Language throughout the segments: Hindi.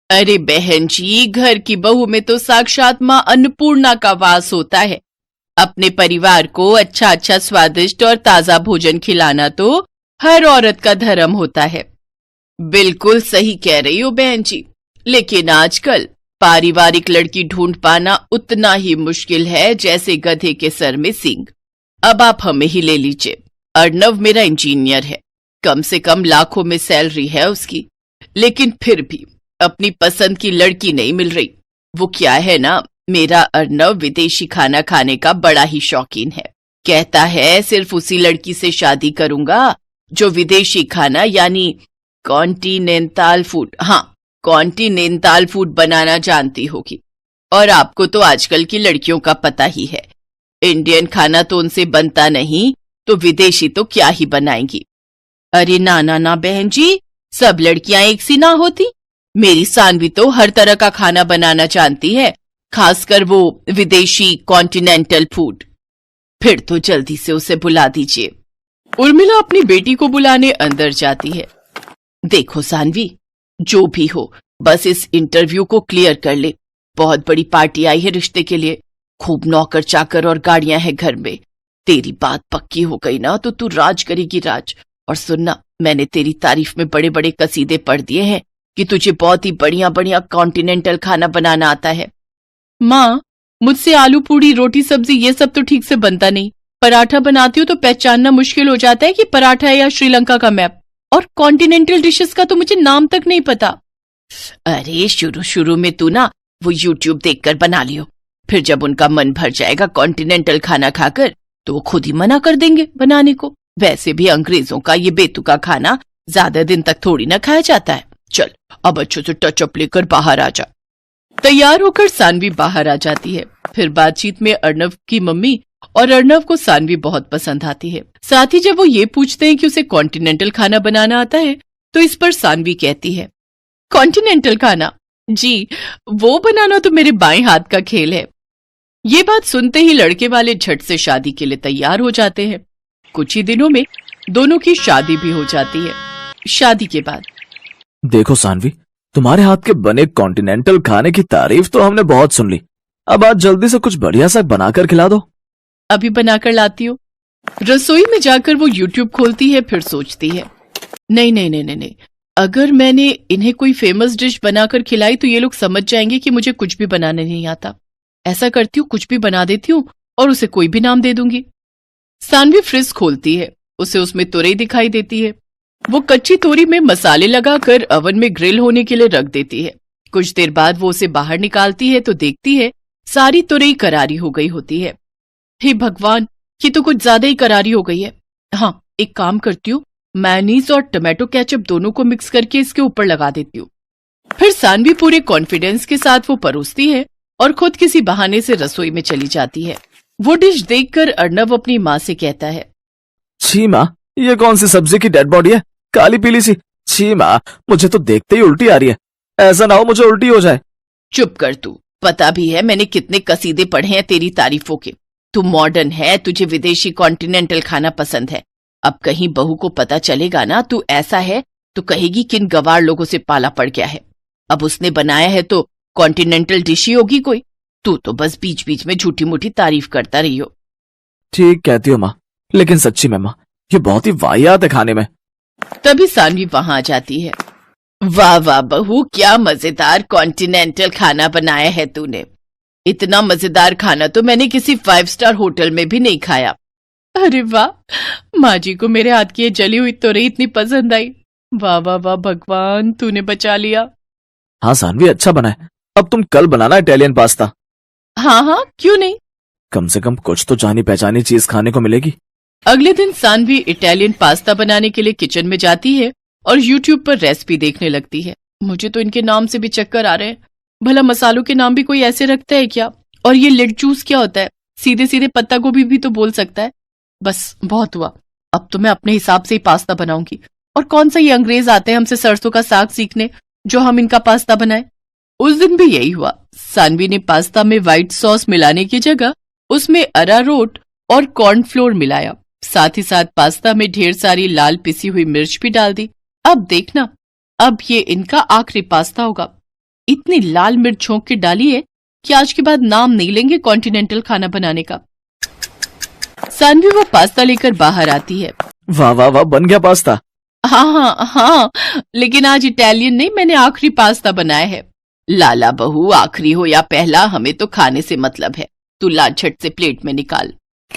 अरे बहन जी, घर की बहू में तो साक्षात माँ अन्नपूर्णा का वास होता है। अपने परिवार को अच्छा अच्छा स्वादिष्ट और ताजा भोजन खिलाना तो हर औरत का धर्म होता है। बिल्कुल सही कह रही हो बहन जी, लेकिन आजकल पारिवारिक लड़की ढूंढ पाना उतना ही मुश्किल है जैसे गधे के सर में सींग। अब आप हमें ही ले लीजिए। अर्नव मेरा इंजीनियर है, कम से कम लाखों में सैलरी है उसकी, लेकिन फिर भी अपनी पसंद की लड़की नहीं मिल रही। वो क्या है ना, मेरा अर्नव विदेशी खाना खाने का बड़ा ही शौकीन है। कहता है सिर्फ उसी लड़की से शादी करूंगा जो विदेशी खाना यानी कॉन्टिनेंटल फूड, हाँ कॉन्टिनेंटल फूड बनाना जानती होगी। और आपको तो आजकल की लड़कियों का पता ही है, इंडियन खाना तो उनसे बनता नहीं, तो विदेशी तो क्या ही बनाएंगी। अरे ना ना ना बहन जी, सब लड़कियां एक सी ना होती। मेरी सानवी तो हर तरह का खाना बनाना जानती है, खासकर वो विदेशी कॉन्टिनेंटल फूड। फिर तो जल्दी से उसे बुला दीजिए। उर्मिला अपनी बेटी को बुलाने अंदर जाती है। देखो सानवी, जो भी हो बस इस इंटरव्यू को क्लियर कर ले। बहुत बड़ी पार्टी आई है रिश्ते के लिए, खूब नौकर चाकर और गाड़ियां हैं घर में। तेरी बात पक्की हो गई ना तो तू राज करेगी राज। और सुनना, मैंने तेरी तारीफ में बड़े बड़े कसीदे पढ़ दिए हैं कि तुझे बहुत ही बढ़िया बढ़िया कॉन्टिनेंटल खाना बनाना आता है। माँ, मुझसे आलू पूड़ी रोटी सब्जी ये सब तो ठीक से बनता नहीं। पराठा बनाती हूँ तो पहचानना मुश्किल हो जाता है कि पराठा है या श्रीलंका का मैप। और कॉन्टिनेंटल डिशेस का तो मुझे नाम तक नहीं पता। अरे शुरू शुरू में तू ना वो यूट्यूब देखकर बना लियो, फिर जब उनका मन भर जाएगा कॉन्टिनेंटल खाना खाकर तो वो खुद ही मना कर देंगे बनाने को। वैसे भी अंग्रेजों का ये बेतुका खाना ज्यादा दिन तक थोड़ी ना खाया जाता है। चल अब अच्छे से टचअप लेकर बाहर आ जा। तैयार होकर सानवी बाहर आ जाती है। फिर बातचीत में अर्नव की मम्मी और अर्नव को सानवी बहुत पसंद आती है। साथ ही जब वो ये पूछते हैं कि उसे कॉन्टिनेंटल खाना बनाना आता है तो इस पर सानवी कहती है, कॉन्टिनेंटल खाना जी, वो बनाना तो मेरे बाएं हाथ का खेल है। ये बात सुनते ही लड़के वाले झट से शादी के लिए तैयार हो जाते हैं। कुछ ही दिनों में दोनों की शादी भी हो जाती है। शादी के बाद देखो सानवी, तुम्हारे हाथ के बने कॉन्टिनेंटल खाने की तारीफ तो हमने बहुत सुन ली। अब आज जल्दी से कुछ बढ़िया सा बनाकर खिला दो। अभी बनाकर लाती हूँ। रसोई में जाकर वो यूट्यूब खोलती है, फिर सोचती है, नहीं नहीं नहीं नहीं नहीं, अगर मैंने इन्हें कोई फेमस डिश बनाकर खिलाई तो ये लोग समझ जाएंगे कि मुझे कुछ भी बनाने नहीं आता। ऐसा करती हूँ, कुछ भी बना देती हूँ और उसे कोई भी नाम दे दूंगी। सानवी फ्रिज खोलती है, उसे उसमें तुरई दिखाई देती है। वो कच्ची तोरी में मसाले लगाकर ओवन में ग्रिल होने के लिए रख देती है। कुछ देर बाद वो उसे बाहर निकालती है तो देखती है सारी तुरई करारी हो गई होती है। हे भगवान, ये तो कुछ ज्यादा ही करारी हो गई है। हाँ, एक काम करती हूँ, मेयोनीज और टमाटो केचप दोनों को मिक्स करके इसके ऊपर लगा देती हूँ। फिर सानवी पूरे कॉन्फिडेंस के साथ वो परोसती है और खुद किसी बहाने से रसोई में चली जाती है। वो डिश देखकर अर्नव अपनी माँ से कहता है, छी माँ, ये कौन सी सब्जी की डेड बॉडी है, काली पीली सी। छी माँ, मुझे तो देखते ही उल्टी आ रही है। ऐसा ना हो मुझे उल्टी हो जाए। चुप कर तू, पता भी है मैंने कितने कसीदे पढ़े हैं तेरी तारीफों के। तू मॉडर्न है, तुझे विदेशी कॉन्टिनेंटल खाना पसंद है। अब कहीं बहू को पता चलेगा ना तू ऐसा है तो कहेगी किन गवार लोगों से पाला पड़ गया है। अब उसने बनाया है तो कॉन्टिनेंटल डिश ही होगी कोई। तू तो बस बीच बीच में झूठी मूठी तारीफ करता रही हो। ठीक कहती हो माँ, लेकिन सच्ची में माँ, ये बहुत ही वाहियात है खाने में। तभी सानवी वहां आ जाती है। वाह वाह बहू, क्या मजेदार कॉन्टिनेंटल खाना बनाया है तूने। इतना मजेदार खाना तो मैंने किसी 5 स्टार होटल में भी नहीं खाया। अरे वाह, माँ जी को मेरे हाथ की ये जली हुई तोरई इतनी पसंद आई। वाह वाह वाह भगवान, तूने बचा लिया। हाँ सानवी, अच्छा बना है। अब तुम कल बनाना इटालियन पास्ता। हाँ हाँ, क्यों नहीं। कम से कम कुछ तो जानी पहचानी चीज खाने को मिलेगी। अगले दिन सानवी इटालियन पास्ता बनाने के लिए किचन में जाती है और यूट्यूब पर रेसिपी देखने लगती है। मुझे तो इनके नाम से भी चक्कर आ रहे हैं। भला मसालों के नाम भी कोई ऐसे रखता है क्या? और ये लिट जूस क्या होता है? सीधे सीधे पत्ता गोभी भी तो बोल सकता है। बस बहुत हुआ, अब तो मैं अपने हिसाब से ही पास्ता बनाऊंगी। और कौन सा ये अंग्रेज आते हैं हमसे सरसों का साग सीखने जो हम इनका पास्ता बनाए। उस दिन भी यही हुआ। सानवी ने पास्ता में व्हाइट सॉस मिलाने की जगह उसमें अरारोट और कॉर्नफ्लोर मिलाया। साथ ही साथ पास्ता में ढेर सारी लाल पिसी हुई मिर्च भी डाल दी। अब देखना, अब ये इनका आखिरी पास्ता होगा। इतनी लाल मिर्च छोंक के डाली है कि आज के बाद नाम नहीं लेंगे कॉन्टिनेंटल खाना बनाने का। सानवी वो पास्ता लेकर बाहर आती है। वाह वाह वाह, बन गया पास्ता। हाँ, लेकिन आज इटालियन नहीं, मैंने आखिरी पास्ता बनाया है। लाला बहू, आखिरी हो या पहला, हमें तो खाने से मतलब है। तू ला झट से प्लेट में निकाल।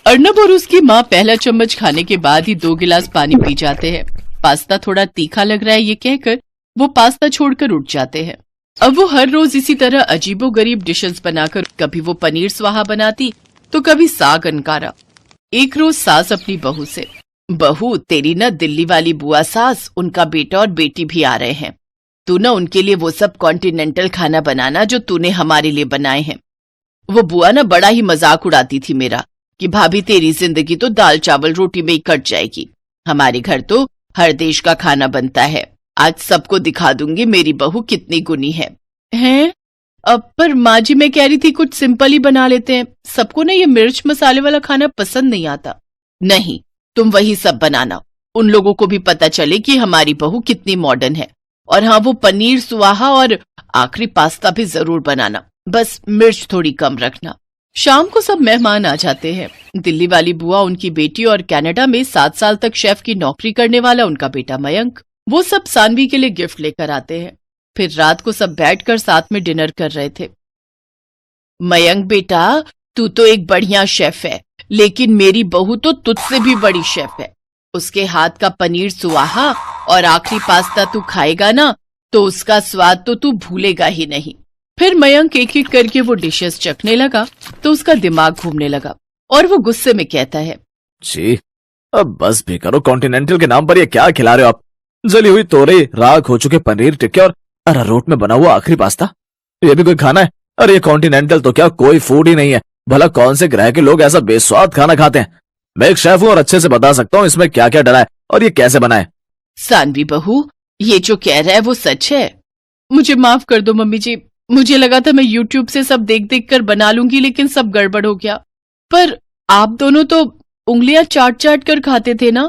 अर्नब और उसकी माँ पहला चम्मच खाने के बाद ही 2 गिलास पानी पी जाते हैं। पास्ता थोड़ा तीखा लग रहा है ये कहकर वो पास्ता छोड़कर उठ जाते हैं। अब वो हर रोज इसी तरह अजीबोगरीब डिशेस बनाकर, कभी वो पनीर स्वाहा बनाती तो कभी साग अनकारा। एक रोज सास अपनी बहू से, बहू तेरी ना दिल्ली वाली बुआ सास, उनका बेटा और बेटी भी आ रहे हैं, तू ना उनके लिए वो सब कॉन्टिनेंटल खाना बनाना जो तूने हमारे लिए बनाए हैं। वो बुआ ना बड़ा ही मजाक उड़ाती थी मेरा कि भाभी तेरी जिंदगी तो दाल चावल रोटी में ही कट जाएगी, हमारे घर तो हर देश का खाना बनता है, आज सबको दिखा दूंगी मेरी बहू कितनी गुनी है। हैं? अब पर माँ जी मैं कह रही थी कुछ सिंपल ही बना लेते हैं, सबको ना ये मिर्च मसाले वाला खाना पसंद नहीं आता। नहीं, तुम वही सब बनाना, उन लोगों को भी पता चले कि हमारी बहू कितनी मॉडर्न है। और हाँ, वो पनीर सुहाहा और आखिरी पास्ता भी जरूर बनाना, बस मिर्च थोड़ी कम रखना। शाम को सब मेहमान आ जाते हैं। दिल्ली वाली बुआ, उनकी बेटी और कनाडा में 7 साल तक शेफ की नौकरी करने वाला उनका बेटा मयंक, वो सब सानवी के लिए गिफ्ट लेकर आते हैं। फिर रात को सब बैठकर साथ में डिनर कर रहे थे। मयंक बेटा, तू तो एक बढ़िया शेफ है, लेकिन मेरी बहू तो तुझसे भी बड़ी शेफ है। उसके हाथ का पनीर सुहाहा और आखिरी पास्ता तू खाएगा ना तो उसका स्वाद तो तू भूलेगा ही नहीं। फिर मयंक एक एक करके वो डिशेस चखने लगा तो उसका दिमाग घूमने लगा और वो गुस्से में कहता है, जी अब बस भी करो, कॉन्टिनेंटल के नाम पर ये क्या खिला रहे हो आप? जली हुई तोरई, राख हो चुके पनीर टिक्के और अरारोट में बना हुआ आखिरी पास्ता, ये भी कोई खाना है? अरे ये कॉन्टिनेंटल तो क्या कोई फूड ही नहीं है। भला कौन से ग्रह के लोग ऐसा बेस्वाद खाना खाते हैं? मैं एक शेफ हूँ और अच्छे से बता सकता हूँ इसमें क्या क्या डला है और ये कैसे बना है। सानवी बहू, ये जो कह रहा है वो सच है। मुझे माफ कर दो मम्मी जी, मुझे लगा था मैं YouTube से सब देख देख कर बना लूंगी, लेकिन सब गड़बड़ हो गया। पर आप दोनों तो उंगलियां चाट चाट कर खाते थे ना?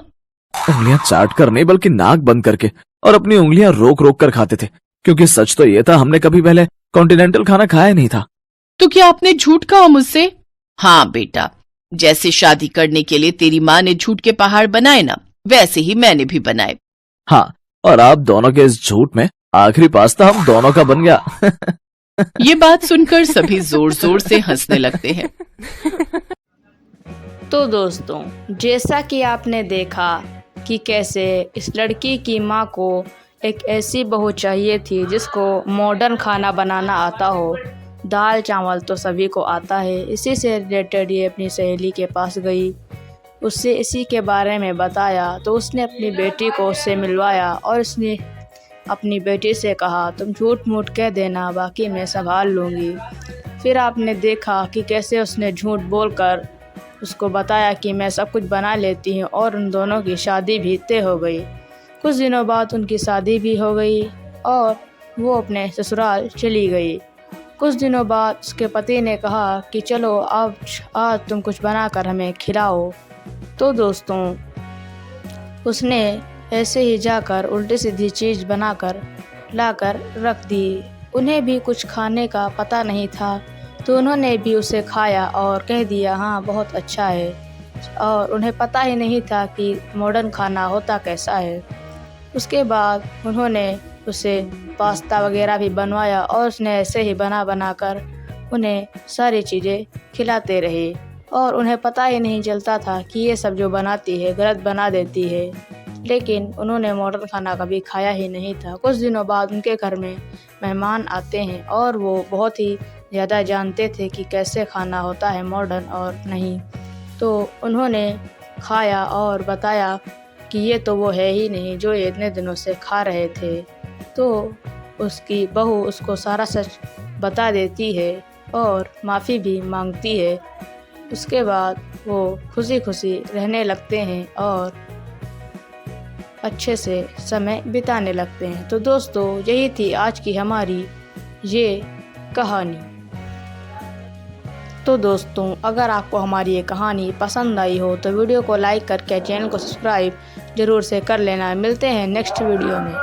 उंगलियां चाट कर नहीं, बल्कि नाक बंद करके और अपनी उंगलियां रोक रोक कर खाते थे, क्योंकि सच तो ये था हमने कभी पहले कॉन्टिनेंटल खाना खाया नहीं था। तो क्या आपने झूठ कहा मुझसे? हाँ बेटा, जैसे शादी करने के लिए तेरी माँ ने झूठ के पहाड़ बनाए ना, वैसे ही मैंने भी बनाए। हाँ, और आप दोनों के इस झूठ में आखिरी पास्ता हम दोनों का बन गया। ये बात सुनकर सभी जोर जोर से हंसने लगते हैं। तो दोस्तों, जैसा कि आपने देखा कि कैसे इस लड़की की माँ को एक ऐसी बहू चाहिए थी जिसको मॉडर्न खाना बनाना आता हो। दाल चावल तो सभी को आता है। इसी से रिलेटेड ये अपनी सहेली के पास गई, उससे इसी के बारे में बताया तो उसने अपनी बेटी को उससे मिलवाया और उसने अपनी बेटी से कहा तुम झूठ मूठ कह देना, बाकी मैं संभाल लूँगी। फिर आपने देखा कि कैसे उसने झूठ बोलकर उसको बताया कि मैं सब कुछ बना लेती हूँ और उन दोनों की शादी भी तय हो गई। कुछ दिनों बाद उनकी शादी भी हो गई और वो अपने ससुराल चली गई। कुछ दिनों बाद उसके पति ने कहा कि चलो आज तुम कुछ बनाकर हमें खिलाओ। तो दोस्तों, उसने ऐसे ही जाकर उल्टी सीधी चीज़ बनाकर लाकर रख दी। उन्हें भी कुछ खाने का पता नहीं था, तो उन्होंने भी उसे खाया और कह दिया हाँ बहुत अच्छा है, और उन्हें पता ही नहीं था कि मॉडर्न खाना होता कैसा है। उसके बाद उन्होंने उसे पास्ता वगैरह भी बनवाया और उसने ऐसे ही बना कर उन्हें सारी चीज़ें खिलाते रहे और उन्हें पता ही नहीं चलता था कि ये सब जो बनाती है गलत बना देती है। लेकिन उन्होंने मॉडर्न खाना कभी खाया ही नहीं था। कुछ दिनों बाद उनके घर में मेहमान आते हैं और वो बहुत ही ज़्यादा जानते थे कि कैसे खाना होता है मॉडर्न और नहीं। तो उन्होंने खाया और बताया कि ये तो वो है ही नहीं जो ये इतने दिनों से खा रहे थे। तो उसकी बहू उसको सारा सच बता देती है और माफ़ी भी मांगती है। उसके बाद वो खुशी खुशी रहने लगते हैं और अच्छे से समय बिताने लगते हैं। तो दोस्तों, यही थी आज की हमारी ये कहानी। तो दोस्तों, अगर आपको हमारी ये कहानी पसंद आई हो तो वीडियो को लाइक करके चैनल को सब्सक्राइब जरूर से कर लेना। मिलते हैं नेक्स्ट वीडियो में।